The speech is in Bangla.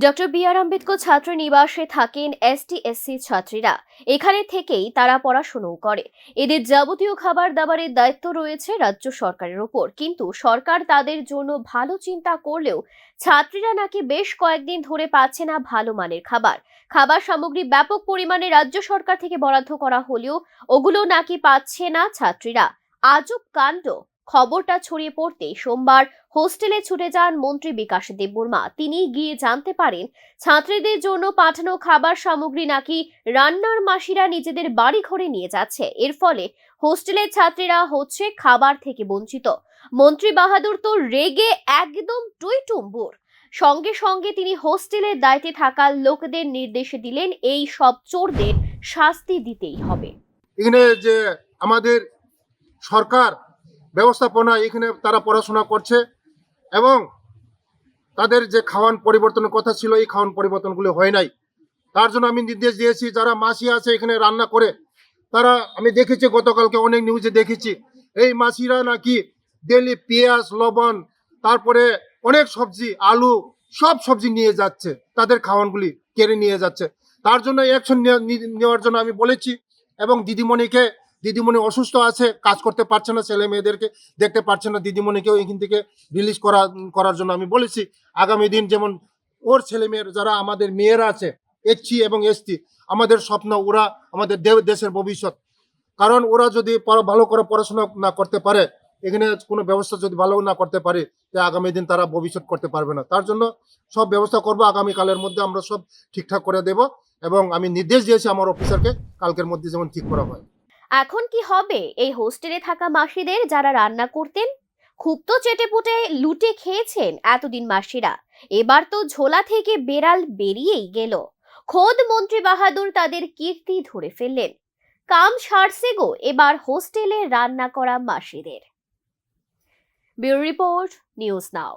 ডক্টর বি আর আম্বেদকর ছাত্র নিবাসে থাকেন এসটি/এসসি ছাত্রীরা। এখানে থেকেই তারা পড়াশোনাও করে। এদের যাবতীয় খাবার দাবারের দায়িত্ব রয়েছে রাজ্য সরকারের ওপর, কিন্তু সরকার তাদের জন্য ভালো চিন্তা করলেও ছাত্রীরা নাকি বেশ কয়েকদিন ধরে পাচ্ছে না ভালো মানের খাবার। খাবার সামগ্রী ব্যাপক পরিমাণে রাজ্য সরকার থেকে বরাদ্দ করা হলেও ওগুলো নাকি পাচ্ছে না ছাত্রীরা। আজব কাণ্ড। খবরটা ছড়িয়ে পড়তেই সোমবার হোস্টেলে ছুটে যান মন্ত্রী বিকাশ দেববর্মা। তিনি গিয়ে জানতে পারেন ছাত্রীদের জন্য পাঠানো খাবার সামগ্রী নাকি রান্নার মাসিরা নিজেদের বাড়ি ঘরে নিয়ে যাচ্ছে। এর ফলে হোস্টেলের ছাত্রীরা হচ্ছে খাবার থেকে বঞ্চিত। মন্ত্রী বাহাদুর তো রেগে একদম টইটুম্বুর। সঙ্গে সঙ্গে তিনি হোস্টেলের দায়িত্বে থাকা লোকদের নির্দেশ দিলেন এই সব চোরদের শাস্তি দিতেই হবে। এখানে যে আমাদের সরকার ব্যবস্থাপনা, এখানে তারা পড়াশোনা করছে এবং তাদের যে খাওয়ান পরিবর্তনের কথা ছিল, এই খাওয়ান পরিবর্তনগুলো হয় নাই। তার জন্য আমি নির্দেশ দিয়েছি, যারা মাসি আছে এখানে রান্না করে, তারা আমি দেখেছি গতকালকে অনেক নিউজে দেখেছি, এই মাসিরা নাকি ডেলি পেঁয়াজ, লবণ, তারপরে অনেক সবজি, আলু, সব সবজি নিয়ে যাচ্ছে, তাদের খাওয়ানগুলি কেড়ে নিয়ে যাচ্ছে। তার জন্য অ্যাকশন নেওয়ার জন্য আমি বলেছি। এবং দিদিমণি অসুস্থ আছে, কাজ করতে পারছে না, ছেলে মেয়েদেরকে দেখতে পারছে না, দিদিমণিকেও এখান থেকে রিলিজ করার জন্য আমি বলেছি। আগামী দিন যেমন ওর ছেলে মেয়ের, যারা আমাদের মেয়েরা আছে এসসি এবং এসটি, আমাদের স্বপ্ন, ওরা আমাদের দেশের ভবিষ্যৎ। কারণ ওরা যদি ভালো করে পড়াশোনা না করতে পারে, এখানে কোনো ব্যবস্থা যদি ভালো না করতে পারে, আগামী দিন তারা ভবিষ্যৎ করতে পারবে না। তার জন্য সব ব্যবস্থা করব, আগামীকালের মধ্যে আমরা সব ঠিকঠাক করে দেব। এবং আমি নির্দেশ দিয়েছি আমার অফিসারকে, কালকের মধ্যে যেমন ঠিক করা হয়। এখন কি হবে এই হোস্টেলে থাকা মাসিদের, যারা রান্না করতেন? খুব তো চেটেপুটে লুটে খেয়েছেন এতদিন মাসিরা। এবার তো ঝোলা থেকে বেড়াল বেরিয়েই গেল। খোদ মন্ত্রী বাহাদুর তাদের কীর্তি ধরে ফেললেন। কাম সারছে গো এবার হোস্টেলে রান্না করা মাসিদের। ব্যুরো রিপোর্ট, নিউজ নাও।